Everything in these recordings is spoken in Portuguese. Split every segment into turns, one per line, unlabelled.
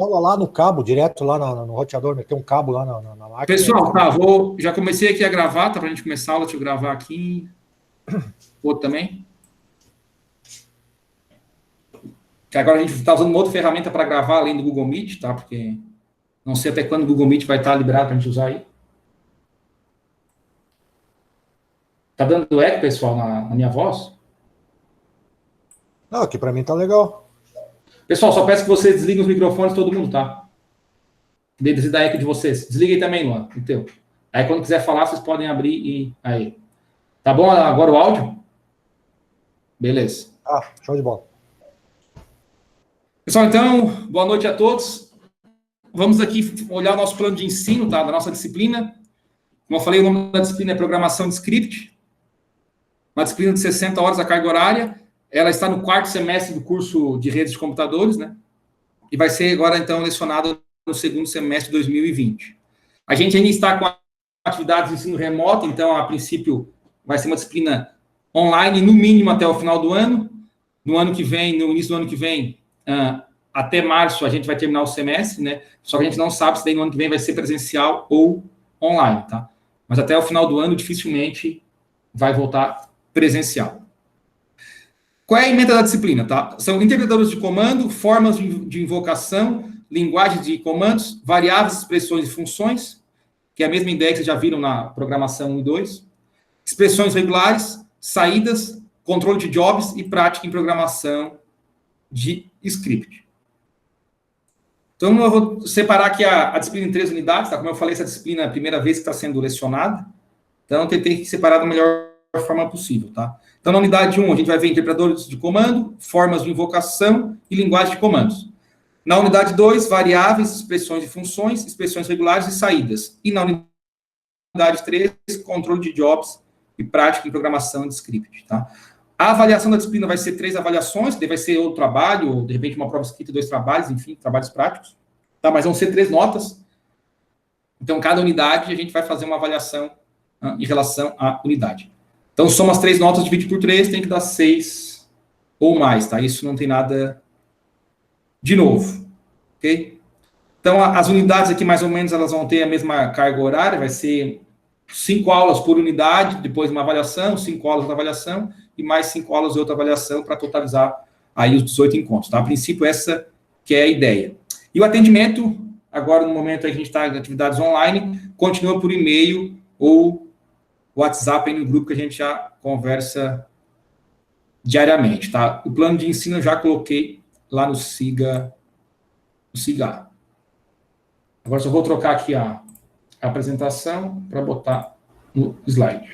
Cola lá no cabo, direto lá no roteador, meter um cabo lá na máquina.
Pessoal, tá, já comecei aqui a gravar, tá, pra gente começar a aula, deixa eu gravar aqui. Outro também. Que agora a gente está usando uma outra ferramenta para gravar, além do Google Meet, tá, porque não sei até quando o Google Meet vai estar liberado para a gente usar aí. Tá dando eco, pessoal, na minha voz?
Não, aqui para mim tá legal.
Pessoal, só peço que vocês desliguem os microfones, todo mundo, tá? Desde da eco de vocês. Desliguem também, Luan, o teu. Aí, quando quiser falar, vocês podem abrir e... Aí. Tá bom agora o áudio? Beleza.
Ah, show de bola.
Pessoal, então, boa noite a todos. Vamos aqui olhar o nosso plano de ensino, tá? Da nossa disciplina. Como eu falei, o nome da disciplina é Programação de Script. Uma disciplina de 60 horas a carga horária. Ela está no 4º semestre do curso de redes de computadores, né? E vai ser agora, então, lecionada no 2º semestre de 2020. A gente ainda está com atividades de ensino remoto, então, a princípio, vai ser uma disciplina online, no mínimo, até o final do ano. No ano que vem, no início do ano que vem, até março, a gente vai terminar o semestre, né? Só que a gente não sabe se daí no ano que vem vai ser presencial ou online, tá? Mas até o final do ano, dificilmente vai voltar presencial. Qual é a ementa da disciplina, tá? São interpretadores de comando, formas de invocação, linguagens de comandos, variáveis, expressões e funções, que é a mesma ideia que vocês já viram na programação 1 e 2, expressões regulares, saídas, controle de jobs e prática em programação de script. Então, eu vou separar aqui a disciplina em 3 unidades, tá? Como eu falei, essa disciplina é a primeira vez que está sendo lecionada, então eu tentei separar da melhor forma possível, tá? Então, na unidade 1, a gente vai ver interpretadores de comando, formas de invocação e linguagem de comandos. Na unidade 2, variáveis, expressões e funções, expressões regulares e saídas. E na unidade 3, controle de jobs e prática em programação de script, tá? A avaliação da disciplina vai ser 3 avaliações, daí vai ser outro trabalho, ou de repente uma prova escrita e 2 trabalhos, enfim, trabalhos práticos, tá? Mas vão ser 3 notas. Então, cada unidade a gente vai fazer uma avaliação em relação à unidade. Então, soma as 3 notas, divide por 3, tem que dar 6 ou mais, tá? Isso não tem nada de novo, ok? Então, as unidades aqui, mais ou menos, elas vão ter a mesma carga horária, vai ser 5 aulas por unidade, depois uma avaliação, 5 aulas de avaliação, e mais 5 aulas de outra avaliação, para totalizar aí os 18 encontros, tá? A princípio, essa que é a ideia. E o atendimento, agora, no momento em que a gente está em atividades online, continua por e-mail ou WhatsApp aí no grupo que a gente já conversa diariamente, tá? O plano de ensino eu já coloquei lá no Siga. Agora só vou trocar aqui a apresentação para botar no slide.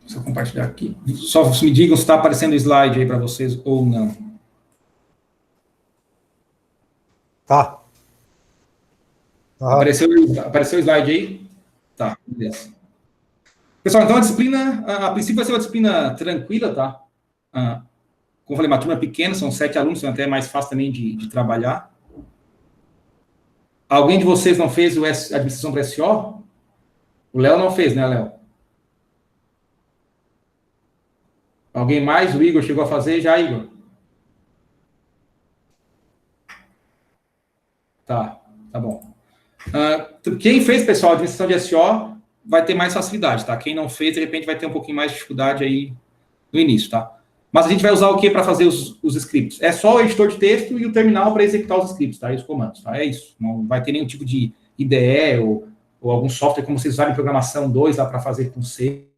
Deixa eu compartilhar aqui. Só me digam se está aparecendo o slide aí para vocês ou não.
Tá.
Apareceu o slide aí? Tá, beleza. Pessoal, então a disciplina, a princípio vai ser uma disciplina tranquila, tá? Como eu falei, uma turma pequena, são 7 alunos, então até é mais fácil também de trabalhar. Alguém de vocês não fez a administração para SO? O Léo não fez, né, Léo? Alguém mais? O Igor chegou a fazer já, Igor? Tá bom. Quem fez, pessoal, a administração de SO vai ter mais facilidade, tá? Quem não fez, de repente, vai ter um pouquinho mais de dificuldade aí no início, tá? Mas a gente vai usar o que para fazer os scripts? É só o editor de texto e o terminal para executar os scripts, tá? E os comandos, tá? É isso. Não vai ter nenhum tipo de IDE ou algum software como vocês usaram em programação 2 lá para fazer com C,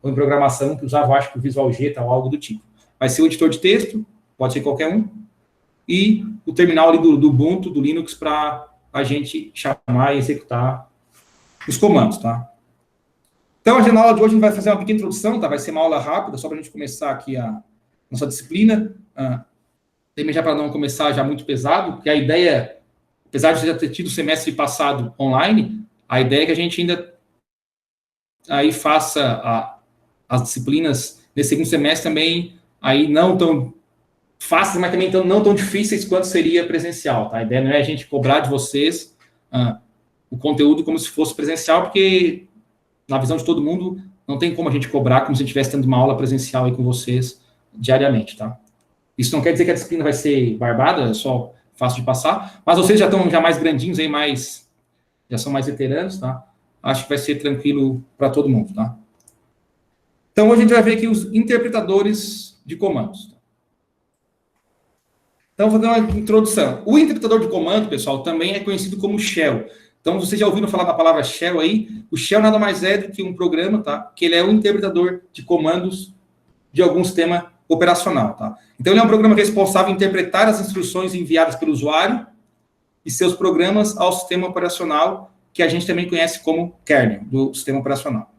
ou em programação que usava, acho que o Visual G, tal, algo do tipo. Vai ser o editor de texto, pode ser qualquer um, e o terminal ali do Ubuntu, do Linux, para a gente chamar e executar os comandos, tá? Então, na aula de hoje a gente vai fazer uma pequena introdução, tá? Vai ser uma aula rápida, só para a gente começar aqui a nossa disciplina. Também já para não começar já muito pesado, porque a ideia, apesar de já ter tido o semestre passado online, a ideia é que a gente ainda aí faça as disciplinas nesse 2º semestre também aí não tão fáceis, mas também não tão difíceis quanto seria presencial, tá? A ideia não é a gente cobrar de vocês o conteúdo como se fosse presencial, porque na visão de todo mundo, não tem como a gente cobrar como se estivesse tendo uma aula presencial aí com vocês diariamente, tá? Isso não quer dizer que a disciplina vai ser barbada, é só fácil de passar, mas vocês já estão já mais grandinhos aí, já são mais veteranos, tá? Acho que vai ser tranquilo para todo mundo, tá? Então, hoje a gente vai ver aqui os interpretadores de comandos. Então, vou dar uma introdução. O interpretador de comando, pessoal, também é conhecido como shell. Então, vocês já ouviram falar da palavra shell aí? O shell nada mais é do que um programa, tá? Que ele é o interpretador de comandos de algum sistema operacional, tá? Então, ele é um programa responsável em interpretar as instruções enviadas pelo usuário e seus programas ao sistema operacional, que a gente também conhece como kernel do sistema operacional.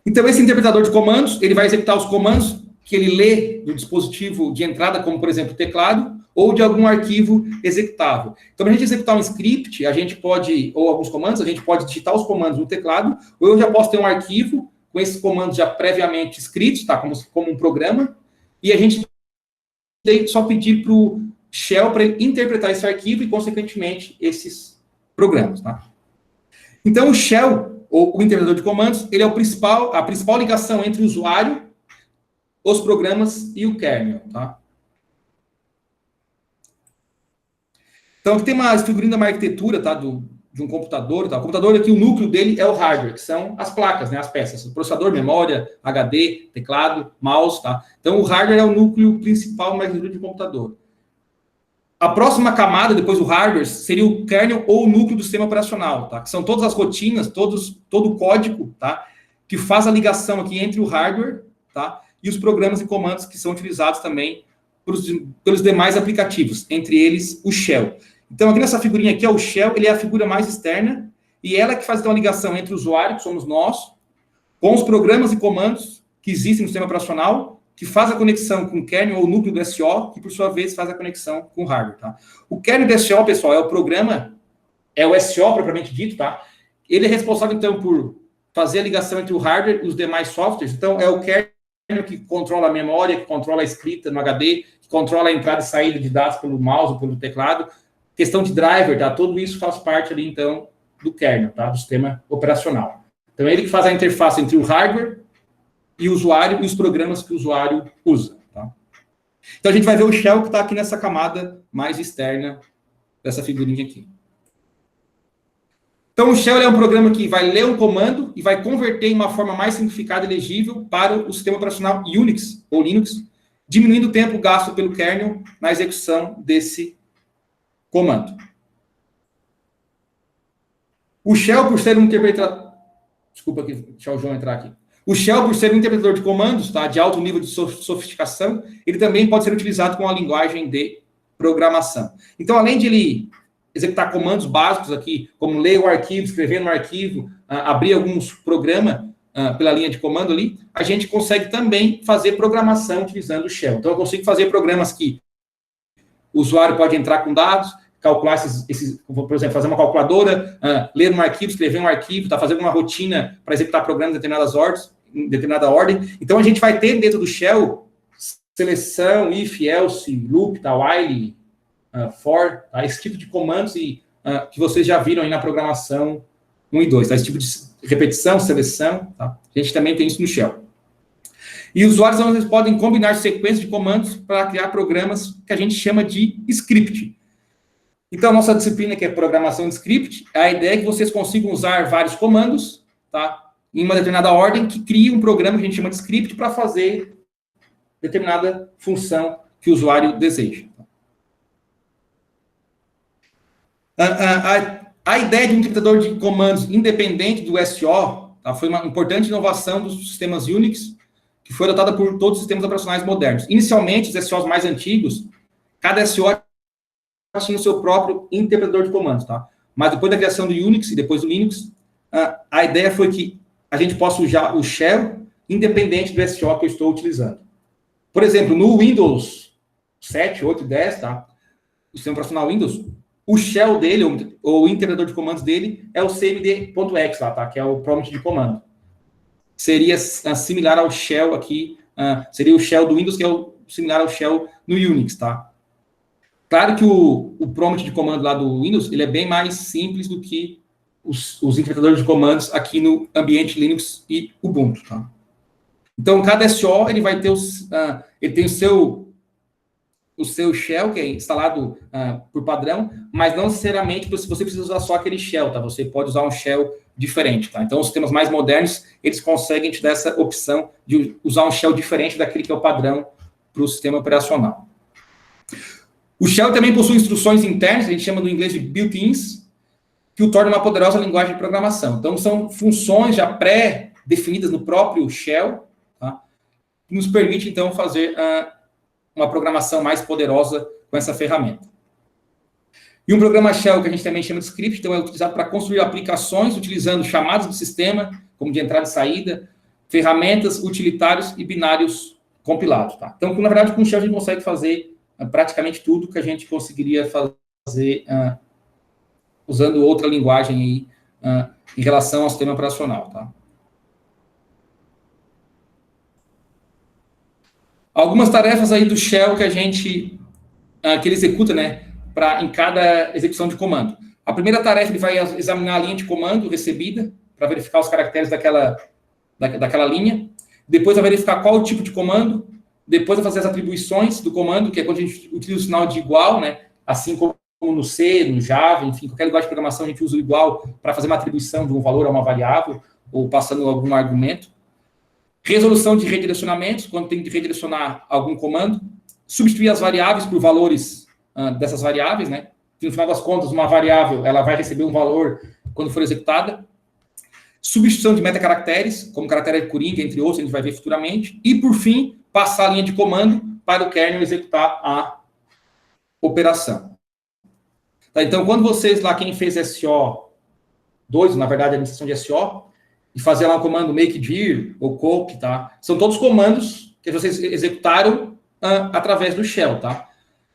Então, esse interpretador de comandos, ele vai executar os comandos que ele lê do dispositivo de entrada, como, por exemplo, o teclado, ou de algum arquivo executável. Então, para a gente executar um script, a gente pode, ou alguns comandos, a gente pode digitar os comandos no teclado, ou eu já posso ter um arquivo com esses comandos já previamente escritos, tá? Como um programa, e a gente tem só pedir para o shell para ele interpretar esse arquivo e, consequentemente, esses programas, tá? Então, o shell, ou o interpretador de comandos, ele é a principal ligação entre o usuário, os programas e o kernel, tá? Então, aqui tem uma figurinha de uma arquitetura, tá? De um computador, tá? O computador aqui, o núcleo dele é o hardware, que são as placas, né? As peças. O processador, memória, HD, teclado, mouse, tá? Então, o hardware é o núcleo principal da arquitetura de um computador. A próxima camada, depois do hardware, seria o kernel ou o núcleo do sistema operacional, tá? Que são todas as rotinas, todo o código, tá? Que faz a ligação aqui entre o hardware, tá? E os programas e comandos que são utilizados também pelos demais aplicativos, entre eles o shell. Então, aqui nessa figurinha aqui, o shell, ele é a figura mais externa, e ela que faz então a ligação entre o usuário, que somos nós, com os programas e comandos que existem no sistema operacional, que faz a conexão com o kernel ou núcleo do SO, que por sua vez faz a conexão com o hardware, tá? O kernel do SO, pessoal, é o programa, é o SO propriamente dito, tá? Ele é responsável, então, por fazer a ligação entre o hardware e os demais softwares. Então, é o kernel que controla a memória, que controla a escrita no HD, que controla a entrada e saída de dados pelo mouse ou pelo teclado. Questão de driver, tá? Tudo isso faz parte ali, então, do kernel, tá? Do sistema operacional. Então, é ele que faz a interface entre o hardware e o usuário e os programas que o usuário usa, tá? Então, a gente vai ver o shell que está aqui nessa camada mais externa dessa figurinha aqui. Então, o shell é um programa que vai ler um comando e vai converter em uma forma mais simplificada e legível para o sistema operacional Unix ou Linux, diminuindo o tempo gasto pelo kernel na execução desse comando. O shell, por ser um interpretador... Desculpa aqui, deixa o João entrar aqui. O shell, por ser um interpretador de comandos, tá, de alto nível de sofisticação, ele também pode ser utilizado com a linguagem de programação. Então, além de ele executar comandos básicos aqui, como ler o arquivo, escrever no arquivo, abrir alguns programas pela linha de comando ali, a gente consegue também fazer programação utilizando o shell. Então, eu consigo fazer programas que o usuário pode entrar com dados, calcular por exemplo, fazer uma calculadora, ler um arquivo, escrever um arquivo, tá, fazer uma rotina para executar programas em determinada ordem. Então, a gente vai ter dentro do shell seleção, if, else, loop, tá, while, for, tá, esse tipo de comandos que vocês já viram aí na programação 1 e 2, tá, esse tipo de repetição, seleção, tá? A gente também tem isso no shell. E os usuários eles podem combinar sequências de comandos para criar programas que a gente chama de script. Então, a nossa disciplina, que é programação de script, a ideia é que vocês consigam usar vários comandos, tá, em uma determinada ordem, que cria um programa que a gente chama de script para fazer determinada função que o usuário deseja. A ideia de um interpretador de comandos independente do SO, tá, foi uma importante inovação dos sistemas Unix, que foi adotada por todos os sistemas operacionais modernos. Inicialmente, os SOs mais antigos, cada SO tinha o seu próprio interpretador de comandos, tá? Mas depois da criação do Unix e depois do Linux, a ideia foi que a gente possa usar o shell independente do SO que eu estou utilizando. Por exemplo, no Windows 7, 8, 10, tá? O sistema operacional Windows, o shell dele, ou o interpretador de comandos dele, é o cmd.exe lá, tá? Que é o prompt de comando. Seria similar ao shell aqui, seria o shell do Windows, que é similar ao shell no Unix, tá? Claro que o prompt de comando lá do Windows, ele é bem mais simples do que os interpretadores de comandos aqui no ambiente Linux e Ubuntu, tá? Então, cada SO, ele vai ter ele tem o seu shell, que é instalado por padrão, mas não necessariamente você precisa usar só aquele shell, tá? Você pode usar um shell diferente, tá? Então, os sistemas mais modernos, eles conseguem te dar essa opção de usar um shell diferente daquele que é o padrão para o sistema operacional. O shell também possui instruções internas, a gente chama do inglês de built-ins, que o torna uma poderosa linguagem de programação. Então, são funções já pré-definidas no próprio shell, tá? Que nos permite, então, fazer uma programação mais poderosa com essa ferramenta. E um programa shell, que a gente também chama de script, então é utilizado para construir aplicações utilizando chamadas do sistema, como de entrada e saída, ferramentas, utilitários e binários compilados, tá? Então, na verdade, com o shell a gente consegue fazer praticamente tudo que a gente conseguiria fazer usando outra linguagem aí, em relação ao sistema operacional, tá? Algumas tarefas aí do shell que que ele executa, né, em cada execução de comando. A primeira tarefa, ele vai examinar a linha de comando recebida, para verificar os caracteres daquela linha. Depois vai verificar qual o tipo de comando. Depois vai fazer as atribuições do comando, que é quando a gente utiliza o sinal de igual, né, assim como no C, no Java, enfim, qualquer linguagem de programação a gente usa o igual para fazer uma atribuição de um valor a uma variável, ou passando algum argumento. Resolução de redirecionamentos, quando tem que redirecionar algum comando. Substituir as variáveis por valores dessas variáveis, né? Que, no final das contas, uma variável ela vai receber um valor quando for executada. Substituição de metacaracteres, como caractere coringa, entre outros, a gente vai ver futuramente. E, por fim, passar a linha de comando para o kernel executar a operação. Tá, então, quando vocês lá, quem fez SO2, na verdade, a administração de SO, e fazer lá um comando makedir ou cope, tá? São todos comandos que vocês executaram através do shell, tá?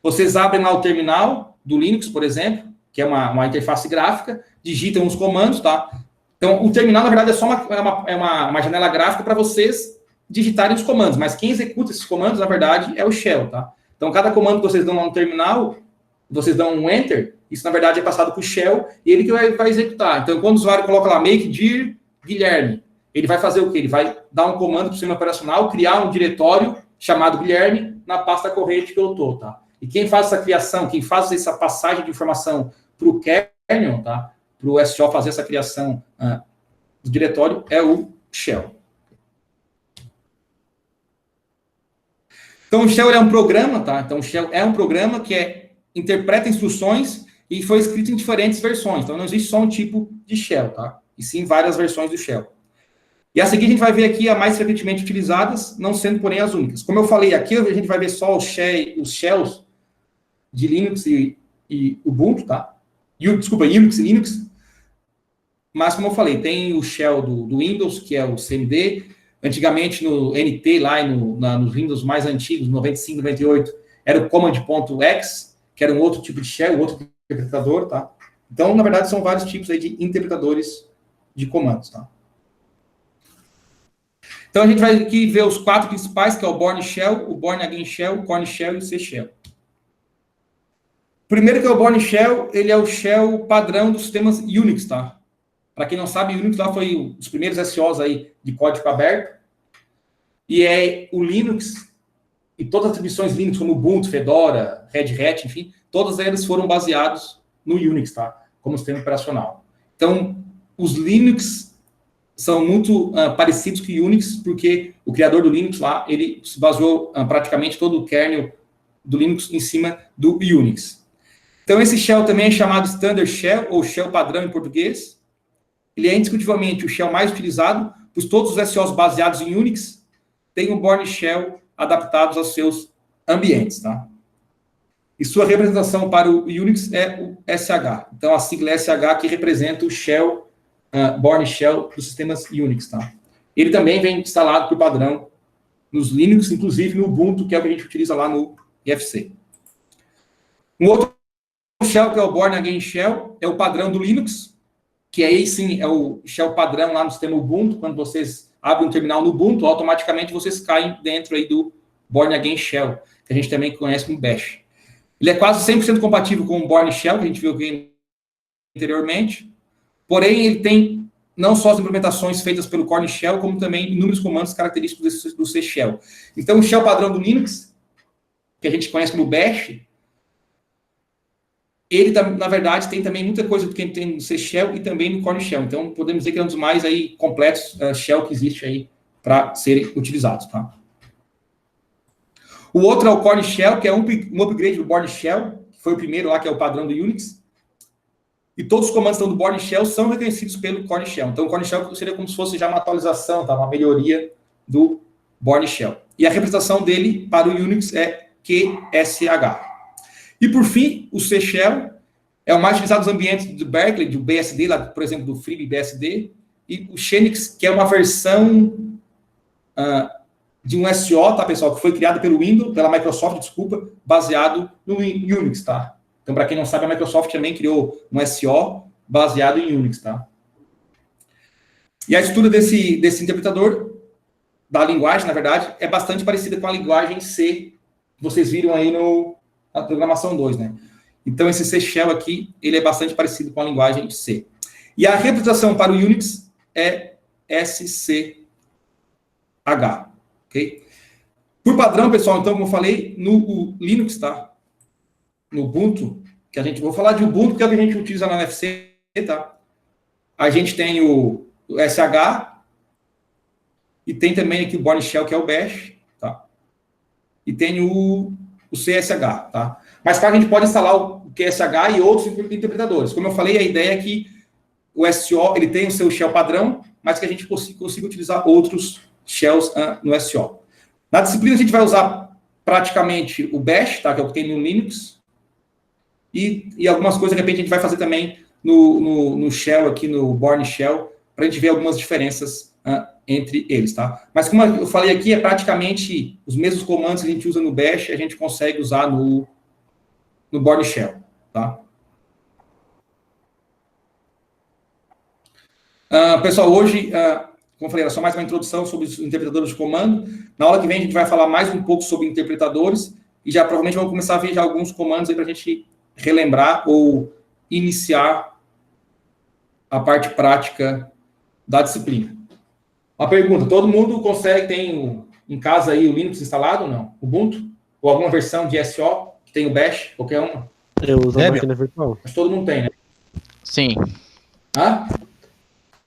Vocês abrem lá o terminal do Linux, por exemplo, que é uma interface gráfica, digitam os comandos, tá? Então, o terminal, na verdade, é só uma janela gráfica para vocês digitarem os comandos, mas quem executa esses comandos, na verdade, é o shell, tá? Então, cada comando que vocês dão lá no terminal, vocês dão um enter, isso, na verdade, é passado para o shell, e ele que vai executar. Então, quando o usuário coloca lá makedir Guilherme, ele vai fazer o quê? Ele vai dar um comando para o sistema operacional, criar um diretório chamado Guilherme na pasta corrente que eu estou, tá? E quem faz essa criação, quem faz essa passagem de informação para o kernel, tá? Para o SO fazer essa criação do diretório, é o shell. Então, o shell é um programa, tá? Então, o shell é um programa que interpreta instruções e foi escrito em diferentes versões. Então, não existe só um tipo de shell, tá? E sim várias versões do shell. E a seguir a gente vai ver aqui as mais frequentemente utilizadas, não sendo, porém, as únicas. Como eu falei, aqui a gente vai ver só os shells de Linux e Ubuntu, tá? Desculpa, Unix e Linux. Mas, como eu falei, tem o shell do Windows, que é o CMD. Antigamente, no NT, lá nos Windows mais antigos, 95, 98, era o command.x, que era um outro tipo de shell, outro interpretador, tá? Então, na verdade, são vários tipos aí de interpretadores de comandos, tá? Então, a gente vai aqui ver os 4 principais, que é o Bourne Shell, o Bourne Again Shell, o Corn Shell e o C Shell. Primeiro que é o Bourne Shell, ele é o shell padrão dos sistemas Unix, tá? Para quem não sabe, o Unix lá foi os primeiros SOs aí de código aberto. E é o Linux e todas as atribuições Linux, como Ubuntu, Fedora, Red Hat, enfim, todas elas foram baseados no Unix, tá? Como sistema operacional. Então, os Linux são muito parecidos com o Unix, porque o criador do Linux lá, ele se baseou praticamente todo o kernel do Linux em cima do Unix. Então, esse shell também é chamado Standard Shell, ou Shell padrão em português. Ele é indiscutivelmente o shell mais utilizado, pois todos os SOs baseados em Unix têm o Bourne Shell adaptados aos seus ambientes, tá? E sua representação para o Unix é o SH. Então, a sigla SH que representa o shell, Bourne Shell dos sistemas Unix, tá? Ele também vem instalado por padrão nos Linux, inclusive no Ubuntu, que é o que a gente utiliza lá no IFC. Um outro shell, que é o Bourne Again Shell, é o padrão do Linux, que aí sim é o shell padrão lá no sistema Ubuntu. Quando vocês abrem um terminal no Ubuntu, automaticamente vocês caem dentro aí do Bourne Again Shell, que a gente também conhece como Bash. Ele é quase 100% compatível com o Bourne Shell, que a gente viu aqui anteriormente. Porém, ele tem não só as implementações feitas pelo Corn Shell, como também inúmeros comandos característicos do C Shell. Então, o shell padrão do Linux, que a gente conhece como Bash, ele, na verdade, tem também muita coisa que tem no C Shell e também no Corn Shell. Então, podemos dizer que é um dos mais aí completos shell que existe aí para serem utilizados, tá? O outro é o Corn Shell, que é um upgrade do Bourne Shell, que foi o primeiro lá, que é o padrão do Unix. E todos os comandos que estão do Bourne Shell são reconhecidos pelo Corn Shell. Então, o Corn Shell seria como se fosse já uma atualização, tá? Uma melhoria do Bourne Shell. E a representação dele para o Unix é QSH. E, por fim, o C Shell é o mais utilizado nos ambientes do Berkeley, do BSD, lá, por exemplo, do FreeBSD, e o Xenix, que é uma versão de um SO, tá, pessoal, que foi criado pelo Windows, pela Microsoft, desculpa, baseado no Unix, tá? Então, para quem não sabe, a Microsoft também criou um SO baseado em Unix, tá? E a estrutura desse interpretador, da linguagem, na verdade, é bastante parecida com a linguagem C, que vocês viram aí na programação 2, né? Então, esse C Shell aqui, ele é bastante parecido com a linguagem C. E a representação para o Unix é SCH, ok? Por padrão, pessoal, então, como eu falei, no Linux, tá? No Ubuntu, que a gente... Vou falar de Ubuntu, que é o que a gente utiliza na NFC, tá? A gente tem o SH, e tem também aqui o Bourne Shell, que é o Bash, tá? E tem o CSH, tá? Mas claro, a gente pode instalar o QSH e outros interpretadores. Como eu falei, a ideia é que o SO, ele tem o seu shell padrão, mas que a gente consiga utilizar outros shells no SO. Na disciplina, a gente vai usar praticamente o Bash, tá? Que é o que tem no Linux, e algumas coisas, de repente, a gente vai fazer também no Shell, aqui no Bourne Shell, para a gente ver algumas diferenças entre eles, tá? Mas como eu falei aqui, é praticamente os mesmos comandos que a gente usa no Bash, a gente consegue usar no Bourne Shell, tá? Pessoal, hoje, como eu falei, era só mais uma introdução sobre os interpretadores de comando. Na aula que vem, a gente vai falar mais um pouco sobre interpretadores, e já provavelmente vamos começar a ver já alguns comandos aí para a gente relembrar ou iniciar a parte prática da disciplina. Uma pergunta, todo mundo tem em casa aí o Linux instalado ou não? Ubuntu? Ou alguma versão de SO que tem o Bash? Qualquer uma?
Eu uso a máquina virtual.
Mas todo mundo tem, né?
Sim.
Hã?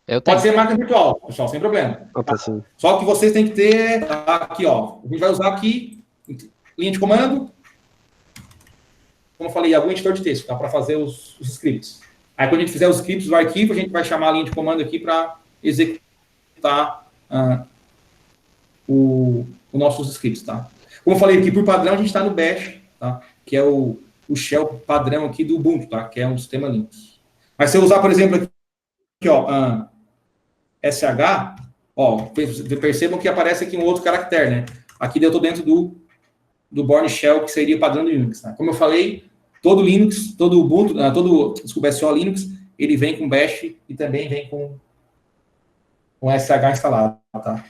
Eu tenho.
Pode ser máquina virtual, pessoal, sem problema.
Tá, sim.
Só que vocês têm que ter aqui, ó. A gente vai usar aqui linha de comando. Como eu falei, algum editor de texto, tá? Para fazer os scripts. Aí, quando a gente fizer os scripts do arquivo, a gente vai chamar a linha de comando aqui para executar os nossos scripts, tá? Como eu falei aqui, por padrão, a gente está no Bash, tá? Que é o shell padrão aqui do Ubuntu, tá? Que é um sistema Linux. Mas se eu usar, por exemplo, aqui, ó, SH, ó, percebam que aparece aqui um outro caractere, né? Aqui eu estou dentro do Bourne Shell, que seria o padrão do Unix, tá? Como eu falei, todo Linux, todo Ubuntu, desculpa, SO Linux, ele vem com Bash e também vem com SH instalado, tá?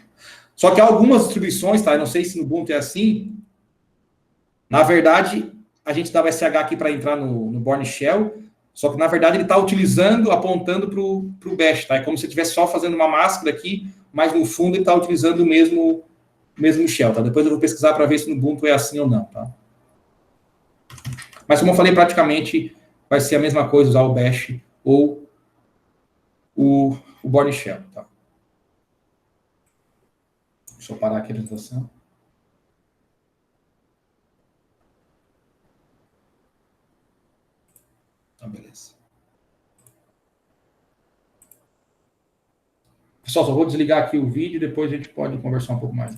Só que há algumas distribuições, tá? Eu não sei se no Ubuntu é assim. Na verdade, a gente dá o SH aqui para entrar no Bourne Shell, só que, na verdade, ele está apontando para o Bash, tá? É como se ele estivesse só fazendo uma máscara aqui, mas, no fundo, ele está utilizando o mesmo shell, tá? Depois eu vou pesquisar para ver se no Ubuntu é assim ou não, tá? Mas, como eu falei, praticamente vai ser a mesma coisa usar o Bash ou o Bourne Shell, tá? Deixa eu parar aqui a apresentação. Tá, beleza. Pessoal, só vou desligar aqui o vídeo e depois a gente pode conversar um pouco mais.